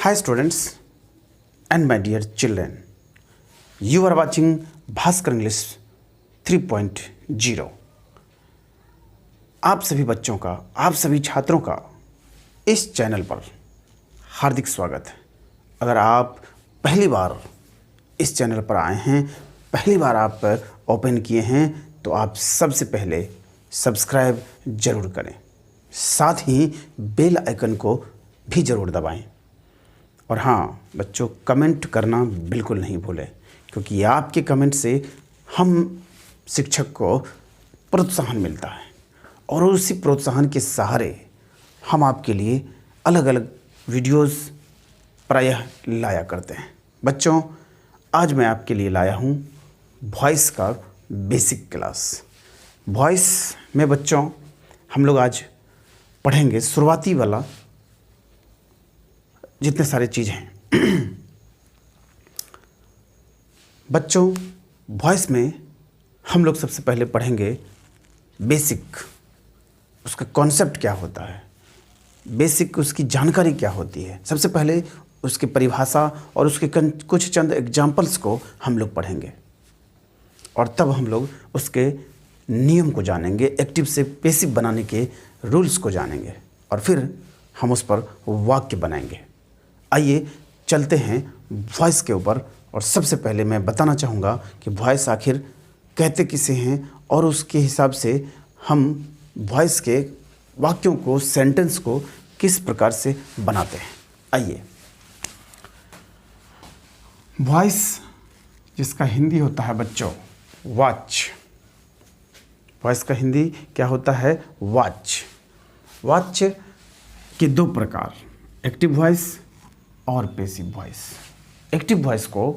Hi students and my dear children, you are watching Bhaskar English 3.0। आप सभी बच्चों का, आप सभी छात्रों का इस चैनल पर हार्दिक स्वागत है। अगर आप पहली बार इस चैनल पर आए हैं, पहली बार आप ओपन किए हैं, तो आप सबसे पहले सब्सक्राइब ज़रूर करें, साथ ही बेल आइकन को भी ज़रूर दबाएं। और हाँ बच्चों, कमेंट करना बिल्कुल नहीं भूलें, क्योंकि आपके कमेंट से हम शिक्षक को प्रोत्साहन मिलता है और उसी प्रोत्साहन के सहारे हम आपके लिए अलग अलग वीडियोस प्रायः लाया करते हैं। बच्चों, आज मैं आपके लिए लाया हूँ वॉइस का बेसिक क्लास। वॉइस में बच्चों हम लोग आज पढ़ेंगे शुरुआती वाला जितने सारे चीज़ हैं। बच्चों, वॉइस में हम लोग सबसे पहले पढ़ेंगे बेसिक, उसका कॉन्सेप्ट क्या होता है, बेसिक उसकी जानकारी क्या होती है। सबसे पहले उसकी परिभाषा और उसके कुछ चंद एग्जाम्पल्स को हम लोग पढ़ेंगे और तब हम लोग उसके नियम को जानेंगे, एक्टिव से पैसिव बनाने के रूल्स को जानेंगे और फिर हम उस पर वाक्य बनाएंगे। आइए चलते हैं वॉइस के ऊपर। और सबसे पहले मैं बताना चाहूँगा कि वॉइस आखिर कहते किसे हैं और उसके हिसाब से हम वॉइस के वाक्यों को, सेंटेंस को किस प्रकार से बनाते हैं। आइए, वॉइस जिसका हिंदी होता है बच्चों वॉच। वॉइस का हिंदी क्या होता है? वॉच। वॉच के दो प्रकार, एक्टिव वॉइस और पैसिव वॉइस। एक्टिव वॉइस को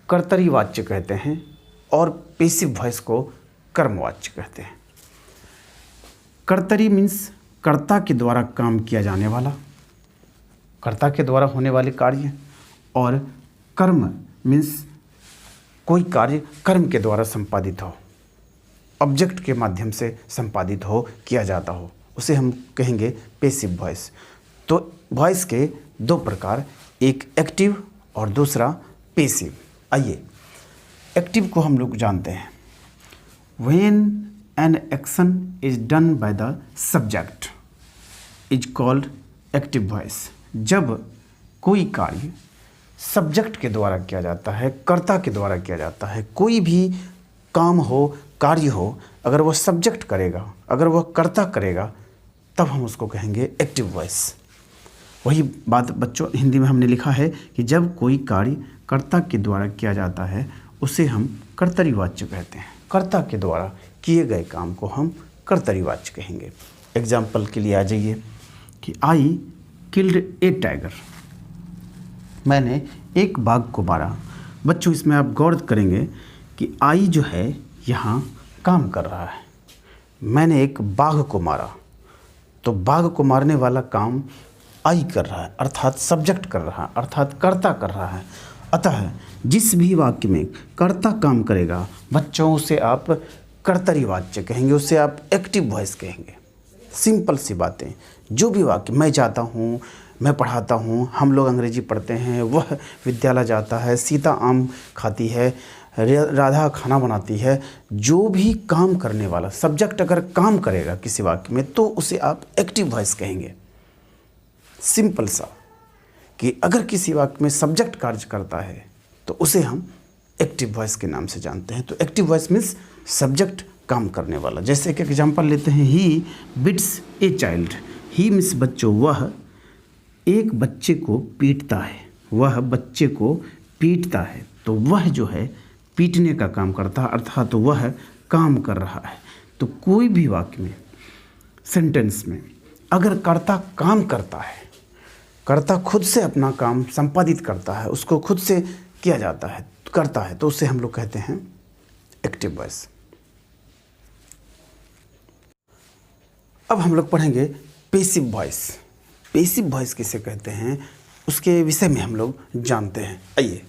कर्तरी वाच्य कहते हैं और पैसिव वॉइस को कर्म वाच्य कहते हैं। कर्तरी मीन्स कर्ता के द्वारा काम किया जाने वाला, कर्ता के द्वारा होने वाले कार्य, और कर्म मीन्स कोई कार्य कर्म के द्वारा संपादित हो, ऑब्जेक्ट के माध्यम से संपादित हो, किया जाता हो, उसे हम कहेंगे पैसिव वॉइस। तो वॉइस के दो प्रकार, एक एक्टिव और दूसरा पैसिव। आइए, एक्टिव को हम लोग जानते हैं। When an action is done by the subject is called active voice. जब कोई कार्य सब्जेक्ट के द्वारा किया जाता है, कर्ता के द्वारा किया जाता है, कोई भी काम हो, कार्य हो, अगर वह सब्जेक्ट करेगा, अगर वह कर्ता करेगा, तब हम उसको कहेंगे एक्टिव वॉइस। वही बात बच्चों हिंदी में हमने लिखा है कि जब कोई कार्य कर्ता के द्वारा किया जाता है उसे हम कर्तरी वाच्य कहते हैं। कर्ता के द्वारा किए गए काम को हम कर्तरी वाच्य कहेंगे। एग्जाम्पल के लिए आ जाइए कि आई किल्ड ए टाइगर। मैंने एक बाघ को मारा। बच्चों, इसमें आप गौर करेंगे कि आई जो है यहाँ काम कर रहा है। मैंने एक बाघ को मारा, तो बाघ को मारने वाला काम आई कर रहा है, अर्थात सब्जेक्ट कर रहा है, अर्थात कर्ता कर रहा है। अतः जिस भी वाक्य में कर्ता काम करेगा बच्चों, उसे आप कर्तरी वाच्य कहेंगे, उसे आप एक्टिव वॉइस कहेंगे। सिंपल सी बातें। जो भी वाक्य, मैं जाता हूँ, मैं पढ़ाता हूँ, हम लोग अंग्रेजी पढ़ते हैं, वह विद्यालय जाता है, सीता आम खाती है, राधा खाना बनाती है, जो भी काम करने वाला सब्जेक्ट अगर काम करेगा किसी वाक्य में, तो उसे आप एक्टिव वॉइस कहेंगे। सिंपल सा कि अगर किसी वाक्य में सब्जेक्ट कार्य करता है तो उसे हम एक्टिव वॉइस के नाम से जानते हैं। तो एक्टिव वॉइस मीन्स सब्जेक्ट काम करने वाला। जैसे एक एग्जांपल लेते हैं, he beats a child. He means बच्चों, वह एक बच्चे को पीटता है, वह बच्चे को पीटता है। तो वह जो है पीटने का काम करता है, अर्थात तो वह काम कर रहा है। तो कोई भी वाक्य में, सेंटेंस में अगर कर्ता काम करता है, कर्ता खुद से अपना काम संपादित करता है, उसको खुद से किया जाता है, करता है, तो उसे हम लोग कहते हैं एक्टिव वॉइस। अब हम लोग पढ़ेंगे पैसिव वॉइस। पैसिव वॉइस किसे कहते हैं उसके विषय में हम लोग जानते हैं। आइए,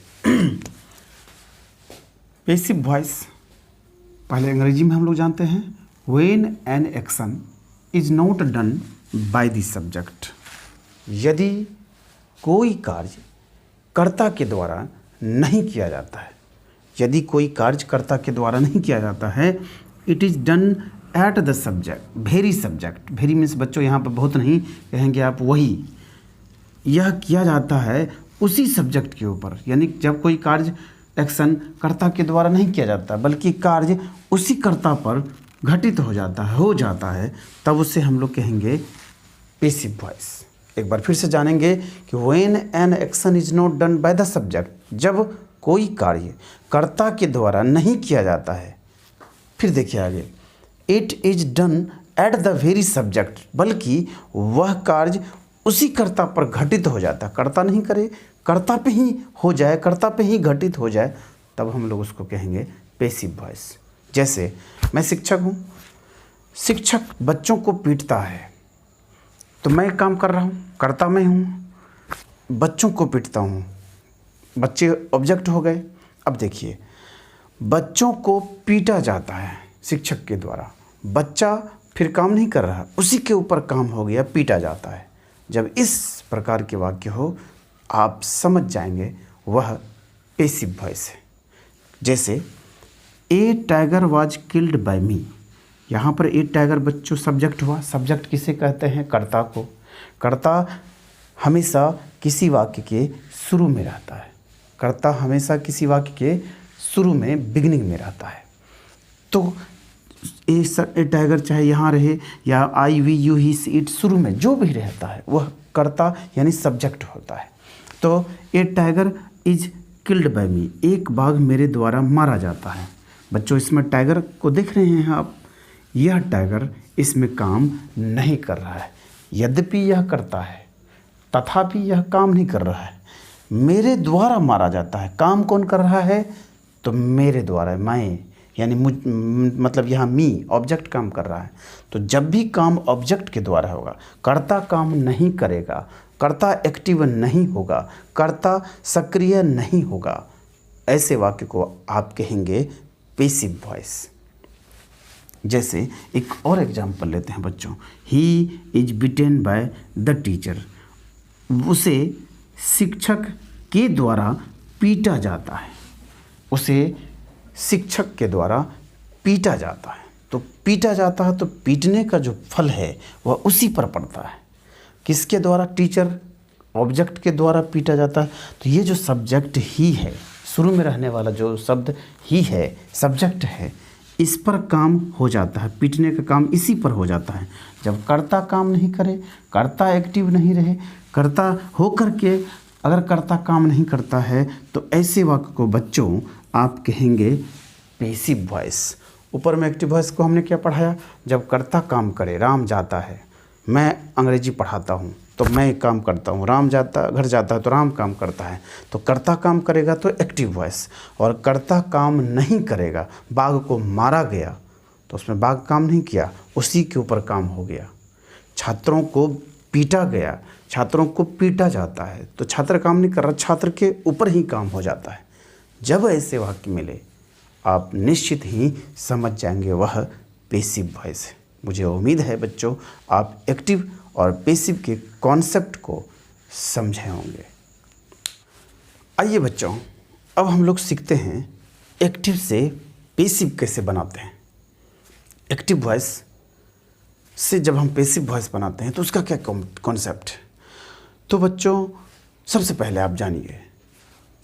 पैसिव वॉइस पहले अंग्रेजी में हम लोग जानते हैं, when an action is not done by the subject. यदि कोई कार्य कर्ता के द्वारा नहीं किया जाता है, यदि कोई कार्य कर्ता के द्वारा नहीं किया जाता है, it is done at the subject, very subject, very means बच्चों यहाँ पर बहुत नहीं कहेंगे आप, वही, यह किया जाता है उसी सब्जेक्ट के ऊपर। यानी जब कोई कार्य एक्शन कर्ता के द्वारा नहीं किया जाता बल्कि कार्य उसी कर्ता पर घटित हो जाता है तब उसे हम लोग कहेंगे पैसिव वॉइस। एक बार फिर से जानेंगे कि when an action is not done by the subject, जब कोई कार्य कर्ता के द्वारा नहीं किया जाता है। फिर देखिए आगे, it is done at the very subject, बल्कि वह कार्य उसी कर्ता पर घटित हो जाता है, कर्ता नहीं करे, कर्ता पे ही हो जाए, कर्ता पे ही घटित हो जाए, तब हम लोग उसको कहेंगे पैसिव वॉइस। जैसे मैं शिक्षक हूँ, शिक्षक बच्चों को पीटता है तो मैं काम कर रहा हूँ, कर्ता मैं हूँ, बच्चों को पीटता हूँ, बच्चे ऑब्जेक्ट हो गए। अब देखिए, बच्चों को पीटा जाता है शिक्षक के द्वारा, बच्चा फिर काम नहीं कर रहा, उसी के ऊपर काम हो गया, पीटा जाता है। जब इस प्रकार के वाक्य हो आप समझ जाएंगे वह पैसिव वॉइस है। जैसे ए टाइगर वाज किल्ड बाय मी, यहाँ पर ए टाइगर बच्चों सब्जेक्ट हुआ, सब्जेक्ट किसे कहते हैं, कर्ता को। कर्ता हमेशा किसी वाक्य के शुरू में रहता है, कर्ता हमेशा किसी वाक्य के शुरू में बिगिनिंग में रहता है। तो ए टाइगर चाहे यहाँ रहे या I we you he she it, शुरू में जो भी रहता है वह कर्ता यानी सब्जेक्ट होता है। तो ए टाइगर इज किल्ड बाय मी, एक बाघ मेरे द्वारा मारा जाता है। बच्चों इसमें टाइगर को देख रहे हैं आप, यह टाइगर इसमें काम नहीं कर रहा है, यद्यपि यह करता है तथापि यह काम नहीं कर रहा है, मेरे द्वारा मारा जाता है। काम कौन कर रहा है, तो मेरे द्वारा, मैं यानी मतलब यहाँ मी ऑब्जेक्ट काम कर रहा है। तो जब भी काम ऑब्जेक्ट के द्वारा होगा, कर्ता काम नहीं करेगा, कर्ता एक्टिव नहीं होगा, कर्ता सक्रिय नहीं होगा, ऐसे वाक्य को आप कहेंगे पैसिव वॉइस। जैसे एक और एग्जाम्पल लेते हैं बच्चों, he is beaten by the teacher, उसे शिक्षक के द्वारा पीटा जाता है, उसे शिक्षक के द्वारा पीटा जाता है। तो पीटा जाता है तो पीटने का जो फल है वह उसी पर पड़ता है, किसके द्वारा, टीचर ऑब्जेक्ट के द्वारा पीटा जाता है। तो ये जो सब्जेक्ट ही है, शुरू में रहने वाला जो शब्द ही है, सब्जेक्ट है, इस पर काम हो जाता है, पीटने का काम इसी पर हो जाता है। जब कर्ता काम नहीं करे, कर्ता एक्टिव नहीं रहे, कर्ता हो करके अगर कर्ता काम नहीं करता है तो ऐसे वाक्य को बच्चों आप कहेंगे पैसिव वॉइस। ऊपर में एक्टिव वॉइस को हमने क्या पढ़ाया, जब कर्ता काम करे, राम जाता है, मैं अंग्रेजी पढ़ाता हूँ तो मैं काम करता हूँ, राम घर जाता है तो राम काम करता है। तो कर्ता काम करेगा तो एक्टिव वॉइस, और कर्ता काम नहीं करेगा, बाघ को मारा गया तो उसमें बाघ काम नहीं किया, उसी के ऊपर काम हो गया। छात्रों को पीटा गया, छात्रों को पीटा जाता है, तो छात्र काम नहीं कर रहा, छात्र के ऊपर ही काम हो जाता है। जब ऐसे वाक्य मिले आप निश्चित ही समझ जाएंगे वह पैसिव वॉइस है। मुझे उम्मीद है बच्चों आप एक्टिव और पैसिव के कॉन्सेप्ट को समझे होंगे। आइए बच्चों, अब हम लोग सीखते हैं एक्टिव से पैसिव कैसे बनाते हैं। एक्टिव वॉइस से जब हम पैसिव वॉइस बनाते हैं तो उसका क्या कॉन्सेप्ट है। तो बच्चों सबसे पहले आप जानिए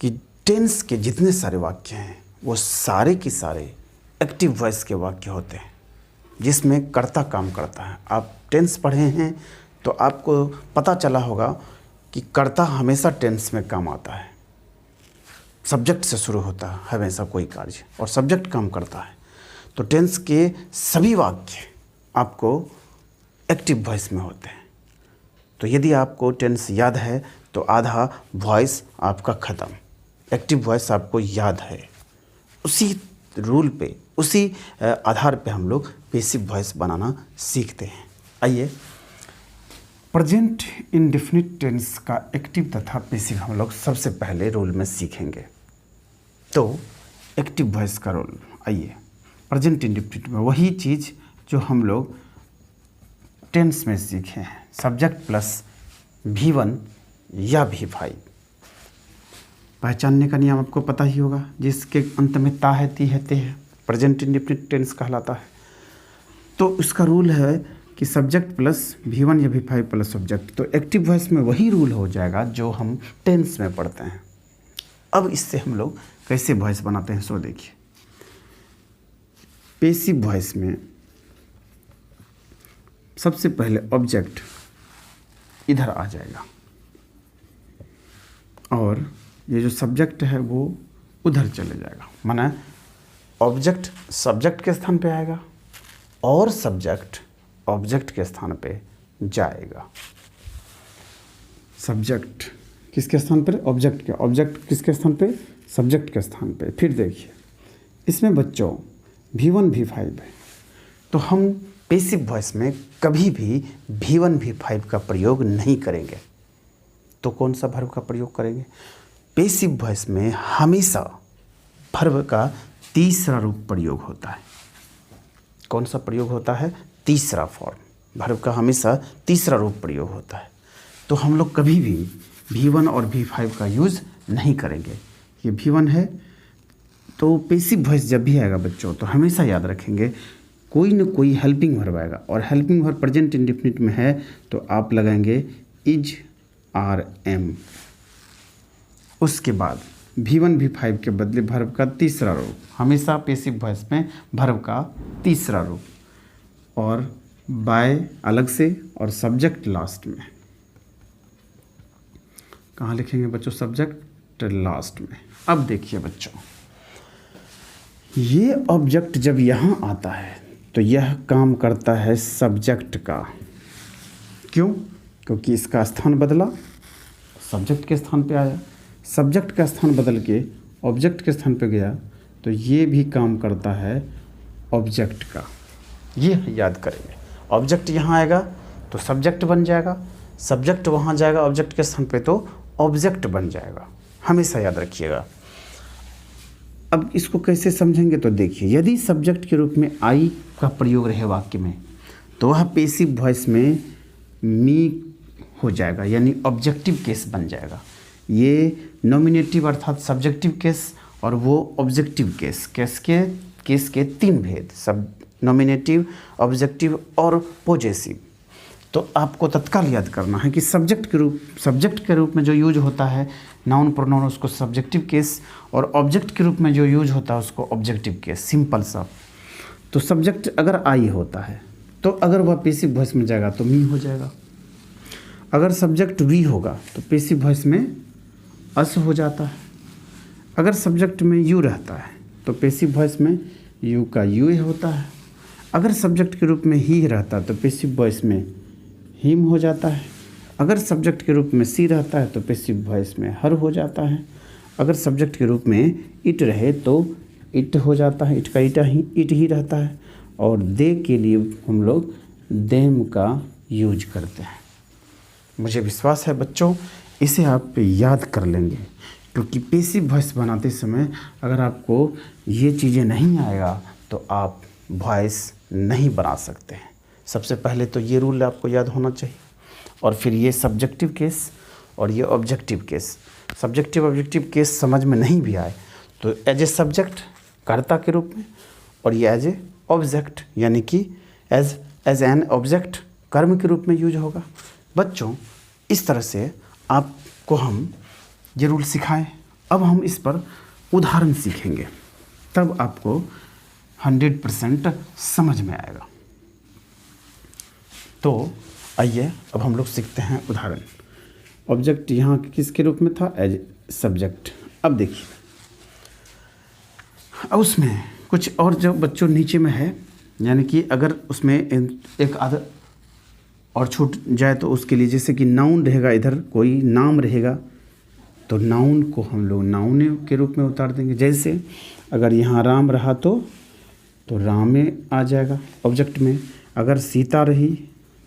कि टेंस के जितने सारे वाक्य हैं वो सारे के सारे एक्टिव वॉइस के वाक्य होते हैं, जिसमें कर्ता काम करता है। आप टेंस पढ़े हैं तो आपको पता चला होगा कि कर्ता हमेशा टेंस में काम आता है, सब्जेक्ट से शुरू होता है हमेशा कोई कार्य और सब्जेक्ट काम करता है। तो टेंस के सभी वाक्य आपको एक्टिव वॉइस में होते हैं। तो यदि आपको टेंस याद है तो आधा वॉइस आपका ख़त्म, एक्टिव वॉइस आपको याद है। उसी रूल पे, उसी आधार पे हम लोग पैसिव वॉइस बनाना सीखते हैं। आइए, प्रेजेंट इंडेफिनिट टेंस का एक्टिव तथा पैसिव हम लोग सबसे पहले रूल में सीखेंगे। तो एक्टिव वॉइस का रूल, आइए, प्रेजेंट इंडेफिनिट में वही चीज़ जो हम लोग टेंस में सीखे हैं, सब्जेक्ट प्लस V1 या V5। पहचानने का नियम आपको पता ही होगा, जिसके अंत में ता है, ती है, ते है, प्रेजेंट इंडेफिनिट टेंस कहलाता है। तो उसका रूल है कि सब्जेक्ट प्लस V1 या V5 प्लस सब्जेक्ट। तो एक्टिव वॉइस में वही रूल हो जाएगा जो हम टेंस में पढ़ते हैं। अब इससे हम लोग कैसे वॉइस बनाते हैं सो देखिए। पैसिव वॉइस में सबसे पहले ऑब्जेक्ट इधर आ जाएगा और ये जो सब्जेक्ट है वो उधर चले जाएगा। माना ऑब्जेक्ट सब्जेक्ट के स्थान पे आएगा और सब्जेक्ट ऑब्जेक्ट के स्थान पे जाएगा। सब्जेक्ट किसके स्थान पर? ऑब्जेक्ट के। ऑब्जेक्ट किसके स्थान पे? सब्जेक्ट के स्थान पे। फिर देखिए इसमें बच्चों V1 V5 है, तो हम पैसिव वॉइस में कभी भी V1 V5 का प्रयोग नहीं करेंगे। तो कौन सा वर्ब का प्रयोग करेंगे? पैसिव वॉइस में हमेशा वर्ब का तीसरा रूप प्रयोग होता है। कौन सा प्रयोग होता है? तीसरा फॉर्म। वर्ब का हमेशा तीसरा रूप प्रयोग होता है। तो हम लोग कभी भी V1 और V5 का यूज़ नहीं करेंगे। ये V1 है, तो पैसिव वॉइस जब भी आएगा बच्चों तो हमेशा याद रखेंगे कोई न कोई हेल्पिंग वर्ब आएगा, और हेल्पिंग वर्ब प्रेजेंट इंडेफिनिट में है तो आप लगाएंगे इज आर एम। उसके बाद V1 V5 के बदले वर्ब का तीसरा रूप, हमेशा पैसिव वॉइस में वर्ब का तीसरा रूप, और बाय अलग से और सब्जेक्ट लास्ट में। कहाँ लिखेंगे बच्चों? सब्जेक्ट लास्ट में। अब देखिए बच्चों, ये ऑब्जेक्ट जब यहाँ आता है तो यह काम करता है सब्जेक्ट का। क्यों? क्योंकि इसका स्थान बदला, सब्जेक्ट के स्थान पे आया, सब्जेक्ट का स्थान बदल के ऑब्जेक्ट के स्थान पे गया, तो ये भी काम करता है ऑब्जेक्ट का। ये याद करेंगे। ऑब्जेक्ट यहाँ आएगा तो सब्जेक्ट बन जाएगा, सब्जेक्ट वहाँ जाएगा ऑब्जेक्ट के स्थान पे तो ऑब्जेक्ट बन जाएगा। हमेशा याद रखिएगा। अब इसको कैसे समझेंगे? तो देखिए, यदि सब्जेक्ट के रूप में आई का प्रयोग रहे वाक्य में तो वह पैसिव वॉइस में मी हो जाएगा, यानी ऑब्जेक्टिव केस बन जाएगा। ये नॉमिनेटिव अर्थात सब्जेक्टिव केस और वो ऑब्जेक्टिव केस, केस के तीन भेद, सब नॉमिनेटिव, ऑब्जेक्टिव और पॉजेसिव। तो आपको तत्काल याद करना है कि सब्जेक्ट के रूप में जो यूज होता है नाउन प्रोनाउन, उसको सब्जेक्टिव केस, और ऑब्जेक्ट के रूप में जो यूज होता है उसको ऑब्जेक्टिव केस। सिंपल सा। तो सब्जेक्ट अगर आई होता है तो अगर वह पैसिव वॉइस में जाएगा तो मी हो जाएगा। अगर सब्जेक्ट वी होगा तो पैसिव वॉइस में अस हो जाता है। अगर सब्जेक्ट में यू रहता है तो पैसिव वॉइस में यू का यू होता है। अगर सब्जेक्ट के रूप में ही रहता है तो पैसिव वॉइस में हिम हो जाता है। अगर सब्जेक्ट के रूप में सी रहता है तो पैसिव वॉइस में हर हो जाता है। अगर सब्जेक्ट के रूप में इट रहे तो इट हो जाता है, इट का इट ही रहता है। और दे के लिए हम लोग देम का यूज करते हैं। मुझे विश्वास है बच्चों इसे आप याद कर लेंगे, क्योंकि पैसिव वॉइस बनाते समय अगर आपको ये चीज़ें नहीं आएगा तो आप वॉइस नहीं बना सकते हैं। सबसे पहले तो ये रूल आपको याद होना चाहिए, और फिर ये सब्जेक्टिव केस और ये objective case. Subjective objective case समझ में नहीं भी आए तो एज ए सब्जेक्ट कर्ता के रूप में, और ये एज ए ऑब्जेक्ट यानी कि एज एन ऑब्जेक्ट कर्म के रूप में यूज होगा। बच्चों इस तरह से आपको हम ये रूल सिखाएं। अब हम इस पर उदाहरण सीखेंगे, तब आपको 100% समझ में आएगा। तो आइए अब हम लोग सीखते हैं उदाहरण। ऑब्जेक्ट यहाँ किसके रूप में था? As subject. अब देखिए, अब उसमें कुछ और जो बच्चों नीचे में है, यानी कि अगर उसमें एक आधा और छूट जाए तो उसके लिए, जैसे कि नाउन रहेगा, इधर कोई नाम रहेगा तो नाउन को हम लोग नाउन के रूप में उतार देंगे। जैसे अगर यहाँ राम रहा तो रामे आ जाएगा ऑब्जेक्ट में। अगर सीता रही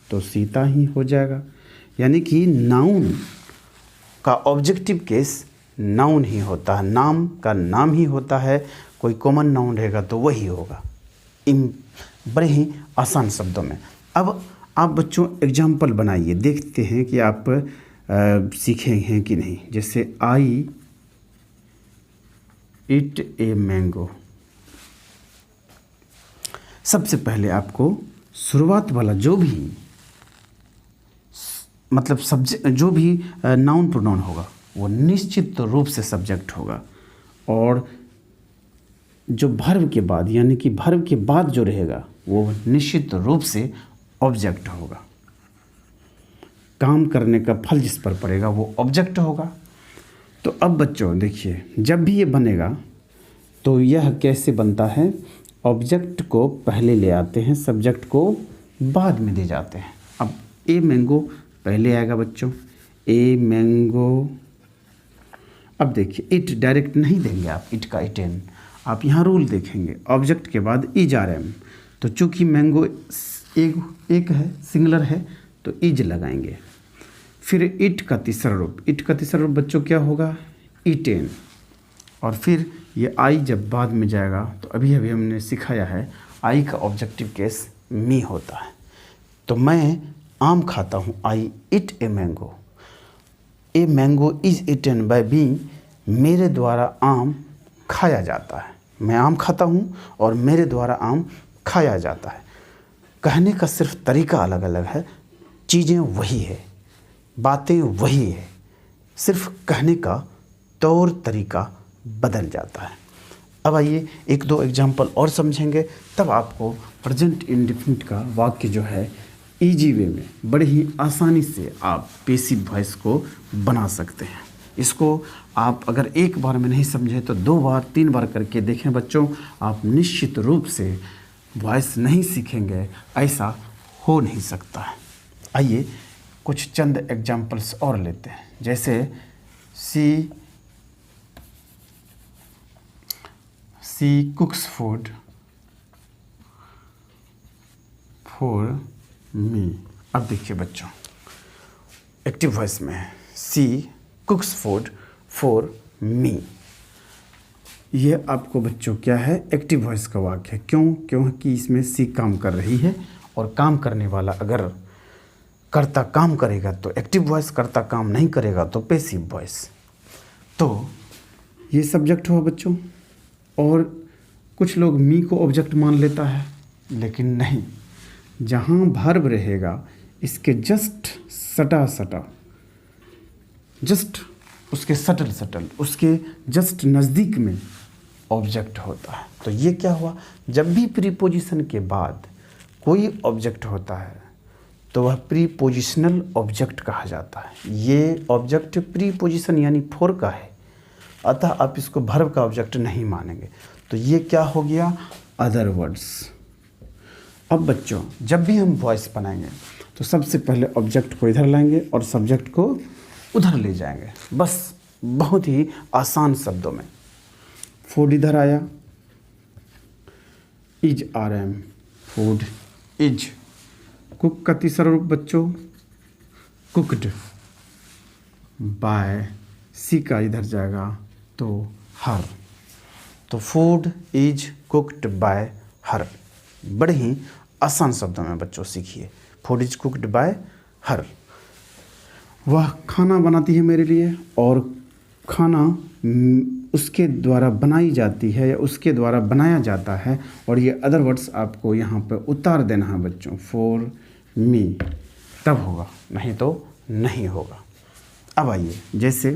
तो सीता ही हो जाएगा। यानी कि नाउन का ऑब्जेक्टिव केस नाउन ही होता है, नाम का नाम ही होता है। कोई कॉमन नाउन रहेगा तो वही होगा, इन बड़े ही आसान शब्दों में। अब आप बच्चों एग्जाम्पल बनाइए, देखते हैं कि आप सीखे हैं कि नहीं। जैसे आई इट ए मैंगो। सबसे पहले आपको शुरुआत वाला जो भी मतलब सब्जेक्ट, जो भी नाउन प्रोनाउन होगा वो निश्चित रूप से सब्जेक्ट होगा, और जो भर्ब के बाद यानी कि भर्ब के बाद जो रहेगा वो निश्चित रूप से ऑब्जेक्ट होगा। काम करने का फल जिस पर पड़ेगा वो ऑब्जेक्ट होगा। तो अब बच्चों देखिए, जब भी ये बनेगा तो यह कैसे बनता है, ऑब्जेक्ट को पहले ले आते हैं, सब्जेक्ट को बाद में दे जाते हैं। अब ए मैंगो पहले आएगा बच्चों, ए मैंगो। अब देखिए इट डायरेक्ट नहीं देंगे आप, इट का इटेन, आप यहाँ रूल देखेंगे, ऑब्जेक्ट के बाद इज आर एम। तो चूँकि मैंगो एक है, सिंगुलर है, तो इज लगाएंगे। फिर इट का तीसरा रूप, इट का तीसरा रूप बच्चों क्या होगा, इटेन। और फिर ये आई जब बाद में जाएगा तो अभी अभी हमने सिखाया है आई का ऑब्जेक्टिव केस मी होता है। तो मैं आम खाता हूँ, I eat a mango, a mango is eaten by me, मेरे द्वारा आम खाया जाता है। मैं आम खाता हूँ और मेरे द्वारा आम खाया जाता है। कहने का सिर्फ तरीका अलग अलग है, चीज़ें वही है, बातें वही है, सिर्फ कहने का तौर तरीका बदल जाता है। अब आइए एक दो एग्जाम्पल और समझेंगे, तब आपको प्रेजेंट इंडेफिनिट का वाक्य जो है इजी वे में बड़े ही आसानी से आप पैसिव वॉइस को बना सकते हैं। इसको आप अगर एक बार में नहीं समझे तो 2 बार 3 बार करके देखें बच्चों, आप निश्चित रूप से वॉइस नहीं सीखेंगे, ऐसा हो नहीं सकता है। आइए कुछ चंद एग्जाम्पल्स और लेते हैं। जैसे सी कुक्स फूड फॉर मी। अब देखिए बच्चों, एक्टिव वॉइस में है सी कुक्स फूड फॉर मी। ये आपको बच्चों क्या है, एक्टिव वॉइस का वाक्य है। क्यों? क्योंकि इसमें सी काम कर रही है, और काम करने वाला अगर कर्ता काम करेगा तो एक्टिव वॉइस, कर्ता काम नहीं करेगा तो पैसिव वॉइस। तो ये सब्जेक्ट हुआ बच्चों। और कुछ लोग मी को ऑब्जेक्ट मान लेता है, लेकिन नहीं, जहाँ वर्ब रहेगा इसके जस्ट सटा जस्ट उसके सटल उसके जस्ट नज़दीक में ऑब्जेक्ट होता है। तो ये क्या हुआ, जब भी प्रीपोजिशन के बाद कोई ऑब्जेक्ट होता है तो वह प्रीपोजिशनल ऑब्जेक्ट कहा जाता है। ये ऑब्जेक्ट प्रीपोजिशन यानी फोर का है, अतः आप इसको वर्ब का ऑब्जेक्ट नहीं मानेंगे। तो ये क्या हो गया, अदर वर्ड्स। अब बच्चों जब भी हम वॉइस बनाएंगे तो सबसे पहले ऑब्जेक्ट को इधर लाएंगे और सब्जेक्ट को उधर ले जाएंगे, बस बहुत ही आसान शब्दों में। फूड इधर आया, is are am, food is. Cook का तीसरा रूप बच्चों कुकड, बाय सी का इधर जाएगा तो हर। तो फूड इज कुक्ड बाय हर, बड़े ही आसान शब्दों में बच्चों सीखिए। फूड इज कुक्ड बाय हर, वह खाना बनाती है मेरे लिए, और खाना उसके द्वारा बनाई जाती है या उसके द्वारा बनाया जाता है। और ये अदर वर्ड्स आपको यहाँ पे उतार देना है बच्चों, फॉर मी, तब होगा, नहीं तो नहीं होगा। अब आइए जैसे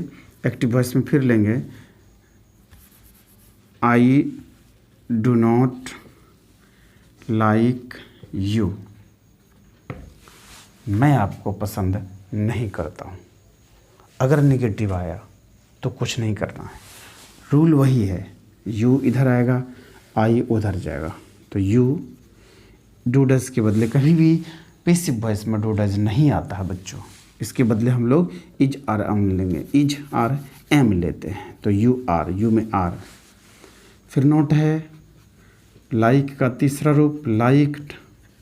एक्टिव वॉइस में फिर लेंगे, I do not like you, मैं आपको पसंद नहीं करता हूँ। अगर निगेटिव आया तो कुछ नहीं करना है, रूल वही है, यू इधर आएगा, आई उधर जाएगा। तो यू डू डज के बदले कभी भी पैसिव वॉइस में डू डज नहीं आता है बच्चों, इसके बदले हम लोग इज आर एम लेंगे, इज आर एम लेते हैं। तो यू आर, यू में आर। फिर नोट है लाइक का तीसरा रूप लाइक्ड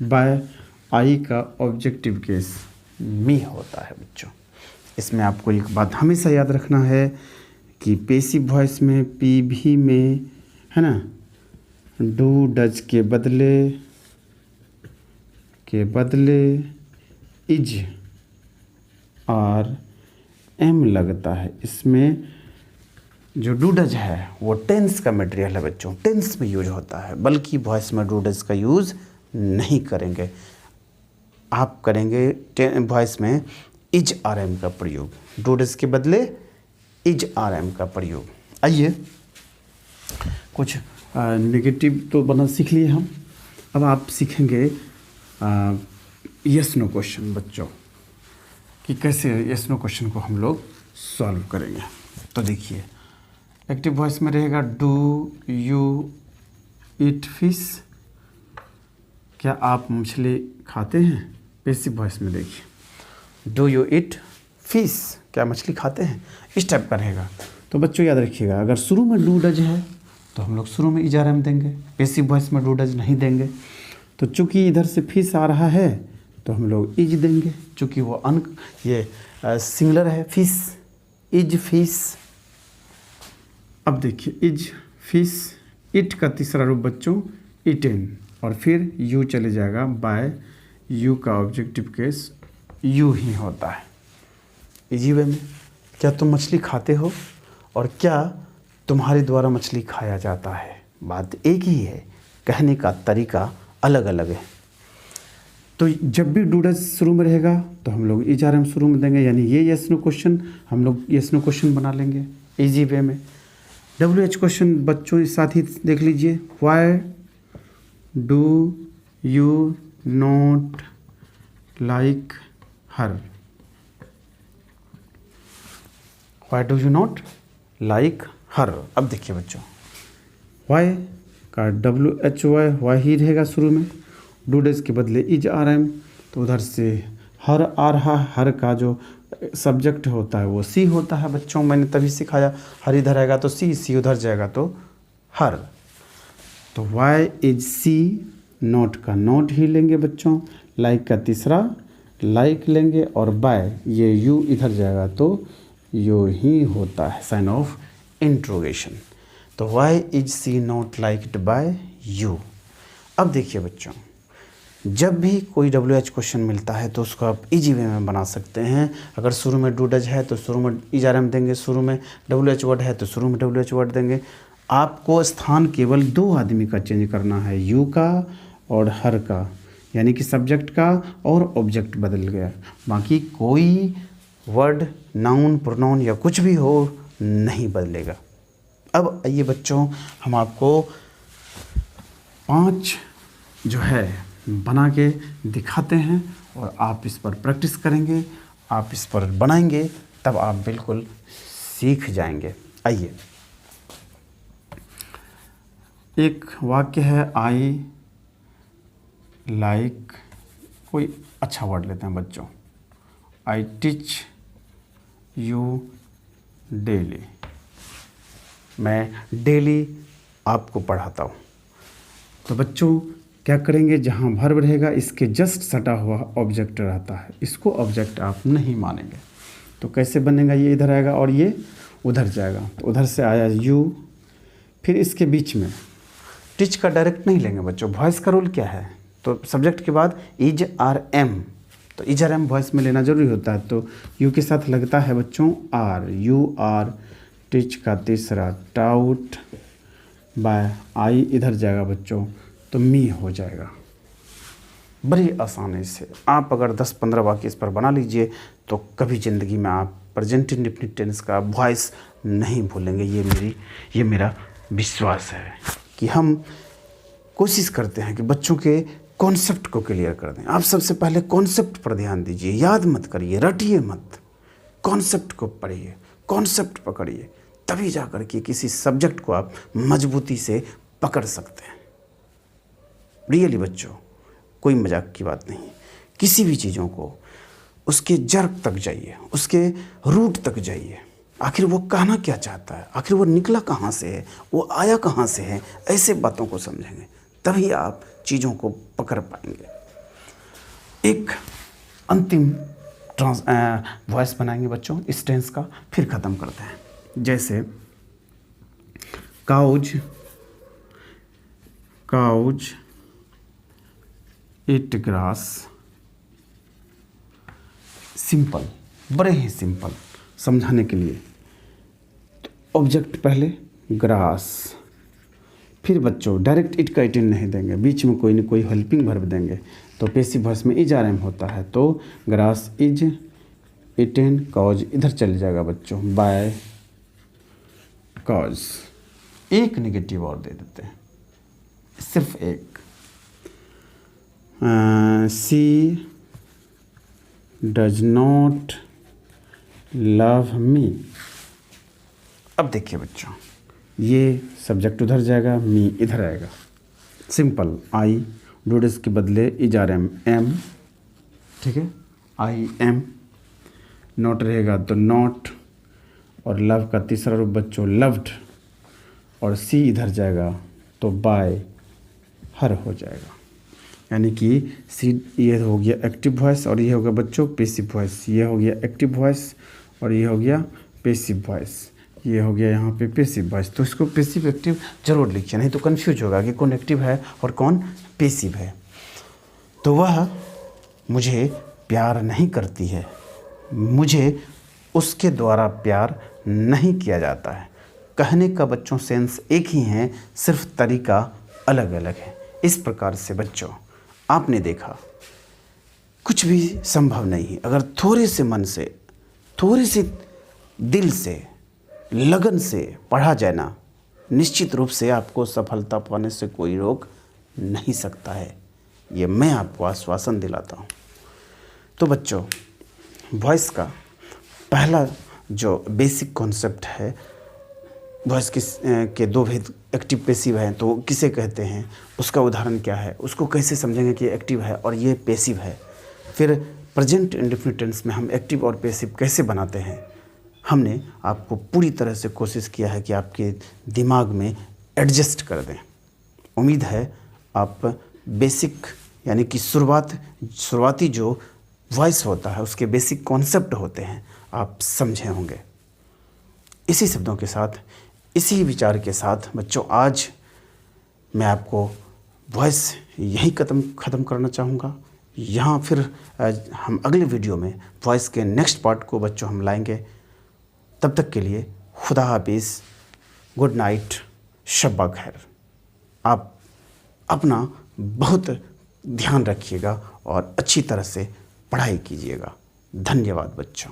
बाय, आई का ऑब्जेक्टिव केस मी होता है बच्चों। इसमें आपको एक बात हमेशा याद रखना है कि पैसिव वॉइस में पी भी में है ना, डू डज के बदले इज आर एम लगता है, इसमें जो डूडज है वो टेंस का मटेरियल है बच्चों, टेंस में यूज होता है, बल्कि वॉइस में डूडज का यूज़ नहीं करेंगे। आप करेंगे वॉइस में इज आर एम का प्रयोग, डूडज के बदले इज आर एम का प्रयोग। आइए कुछ नेगेटिव तो बना सीख लिए हम, अब आप सीखेंगे यस नो क्वेश्चन बच्चों, कि कैसे यस नो क्वेश्चन को हम लोग सॉल्व करेंगे। तो देखिए एक्टिव वॉइस में रहेगा डू यू ईट फिश, क्या आप मछली खाते हैं। पैसिव वॉइस में देखिए डू यू ईट फिश, क्या मछली खाते हैं, इस टाइप का रहेगा। तो बच्चों याद रखिएगा, अगर शुरू में डू डज है तो हम लोग शुरू में इज आर एम देंगे, पैसिव वॉइस में डू डज नहीं देंगे। तो चूंकि इधर से फिश आ रहा है तो हम लोग इज देंगे, चूंकि वो ये सिंगुलर है, फिश, इज फिश। अब देखिए इज फिश, इट का तीसरा रूप बच्चों इटेन, और फिर यू चले जाएगा बाय, यू का ऑब्जेक्टिव केस यू ही होता है। इजी वे में, क्या तुम मछली खाते हो और क्या तुम्हारे द्वारा मछली खाया जाता है, बात एक ही है, कहने का तरीका अलग अलग है। तो जब भी डूडज शुरू में रहेगा तो हम लोग इज आर एम शुरू में देंगे, यानी ये यस नो क्वेश्चन हम लोग यस नो क्वेश्चन बना लेंगे इजी वे में। डब्ल्यू एच क्वेश्चन बच्चों इस साथ ही देख लीजिए, why do you not like her, why do you not like her. अब देखिए बच्चों वाई का डब्ल्यू एच वाई ही रहेगा शुरू में, डूडज के बदले इज आर एम, तो उधर से हर आ रहा, हर का जो सब्जेक्ट होता है वो सी होता है बच्चों, मैंने तभी सिखाया, हर इधर आएगा तो सी, सी उधर जाएगा तो हर। तो वाई इज सी, नॉट का नॉट ही लेंगे बच्चों, लाइक का तीसरा लाइक लेंगे, और बाय ये यू इधर जाएगा तो यू ही होता है, साइन ऑफ इंट्रोगेशन। तो why is C not liked by you. अब देखिए बच्चों, जब भी कोई डब्ल्यू एच क्वेश्चन मिलता है तो उसको आप इजी वे में बना सकते हैं। अगर शुरू में डूडज है तो शुरू में इज आर एम देंगे, शुरू में डब्ल्यू एच वर्ड है तो शुरू में डब्ल्यू एच वर्ड देंगे। आपको स्थान केवल दो आदमी का चेंज करना है, यू का और हर का, यानी कि सब्जेक्ट का और ऑब्जेक्ट बदल गया, बाकी कोई वर्ड, नाउन, प्रोनाउन या कुछ भी हो नहीं बदलेगा। अब आइए बच्चों, हम आपको 5 जो है बना के दिखाते हैं और आप इस पर प्रैक्टिस करेंगे, आप इस पर बनाएंगे, तब आप बिल्कुल सीख जाएंगे। आइए, एक वाक्य है आई लाइक, कोई अच्छा वर्ड लेते हैं बच्चों, आई टीच यू डेली, मैं डेली आपको पढ़ाता हूँ। तो बच्चों क्या करेंगे, जहाँ वर्ब रहेगा इसके जस्ट सटा हुआ ऑब्जेक्ट रहता है, इसको ऑब्जेक्ट आप नहीं मानेंगे। तो कैसे बनेगा, ये इधर आएगा और ये उधर जाएगा, तो उधर से आया यू, फिर इसके बीच में टीच का डायरेक्ट नहीं लेंगे बच्चों, वॉइस का रूल क्या है, तो सब्जेक्ट के बाद इज आर एम, तो इज आर एम वॉइस में लेना जरूरी होता है। तो यू के साथ लगता है बच्चों आर, यू आर, टीच का तीसरा टाउट, बाय आई इधर जाएगा बच्चों तो मी हो जाएगा। बड़ी आसानी से आप अगर 10-15 वाक्य इस पर बना लीजिए तो कभी ज़िंदगी में आप प्रेजेंट इंडेफिनिट टेंस का वॉइस नहीं भूलेंगे। ये मेरा विश्वास है कि हम कोशिश करते हैं कि बच्चों के कॉन्सेप्ट को क्लियर कर दें। आप सबसे पहले कॉन्सेप्ट पर ध्यान दीजिए, याद मत करिए, रटिए मत, कॉन्सेप्ट को पढ़िए, कॉन्सेप्ट पकड़िए, तभी जा कर के किसी सब्जेक्ट को आप मजबूती से पकड़ सकते हैं। रियली बच्चों, कोई मजाक की बात नहीं, किसी भी चीज़ों को उसके जड़ तक जाइए, उसके रूट तक जाइए, आखिर वो कहना क्या चाहता है, आखिर वो निकला कहाँ से है, वो आया कहाँ से है, ऐसे बातों को समझेंगे तभी आप चीज़ों को पकड़ पाएंगे। एक अंतिम वॉइस बनाएंगे बच्चों इस टेंस का, फिर ख़त्म करते हैं। जैसे काउज, काउज ईट ग्रास, सिंपल, बड़े ही सिंपल, समझाने के लिए। तो ऑब्जेक्ट पहले ग्रास, फिर बच्चों डायरेक्ट इट का इटन नहीं देंगे, बीच में कोई न कोई हेल्पिंग वर्ब देंगे। तो पैसिव वॉइस में इज आर एम होता है, तो ग्रास इज इटन कॉज इधर चल जाएगा बच्चों, बाय कॉज। एक नेगेटिव और दे देते हैं, सिर्फ एक, सी डज नॉट लव मी। अब देखिए बच्चों, ये सब्जेक्ट उधर जाएगा, मी इधर आएगा, सिंपल। आई डूडस के बदले इज आर एम, एम, ठीक है, आई एम। नॉट रहेगा तो नॉट, और लव का तीसरा रूप बच्चों लव्ड, और सी इधर जाएगा तो बाय हर हो जाएगा। यानी कि सी, ये हो गया एक्टिव वॉइस और ये हो गया बच्चों पैसिव वॉइस। ये हो गया एक्टिव वॉइस और ये हो गया पैसिव वॉइस। ये हो गया यहाँ पे पैसिव वॉइस। तो इसको पैसिव एक्टिव जरूर लिखिए, नहीं तो कंफ्यूज होगा कि कौन एक्टिव है और कौन पैसिव है। तो वह मुझे प्यार नहीं करती है, मुझे उसके द्वारा प्यार नहीं किया जाता है। कहने का बच्चों सेंस एक ही है, सिर्फ तरीका अलग अलग है। इस प्रकार से बच्चों आपने देखा कुछ भी संभव नहीं है, अगर थोड़े से मन से, थोड़ी सी दिल से, लगन से पढ़ा जाए ना, निश्चित रूप से आपको सफलता पाने से कोई रोक नहीं सकता है। ये मैं आपको आश्वासन दिलाता हूँ। तो बच्चों वॉइस का पहला जो बेसिक कॉन्सेप्ट है, वॉइस के दो भेद एक्टिव पैसिव है, तो किसे कहते हैं, उसका उदाहरण क्या है, उसको कैसे समझेंगे कि एक्टिव है और ये पैसिव है। फिर प्रेजेंट इंडेफिनिट टेंस में हम एक्टिव और पैसिव कैसे बनाते हैं, हमने आपको पूरी तरह से कोशिश किया है कि आपके दिमाग में एडजस्ट कर दें। उम्मीद है आप बेसिक यानी कि शुरुआती जो वॉइस होता है उसके बेसिक कॉन्सेप्ट होते हैं आप समझे होंगे। इसी शब्दों के साथ, इसी विचार के साथ बच्चों आज मैं आपको वॉइस यही ख़त्म करना चाहूँगा। यहाँ फिर हम अगले वीडियो में वॉइस के नेक्स्ट पार्ट को बच्चों हम लाएंगे। तब तक के लिए खुदा हाफिज़, गुड नाइट, शब्बा खैर। आप अपना बहुत ध्यान रखिएगा और अच्छी तरह से पढ़ाई कीजिएगा। धन्यवाद बच्चों।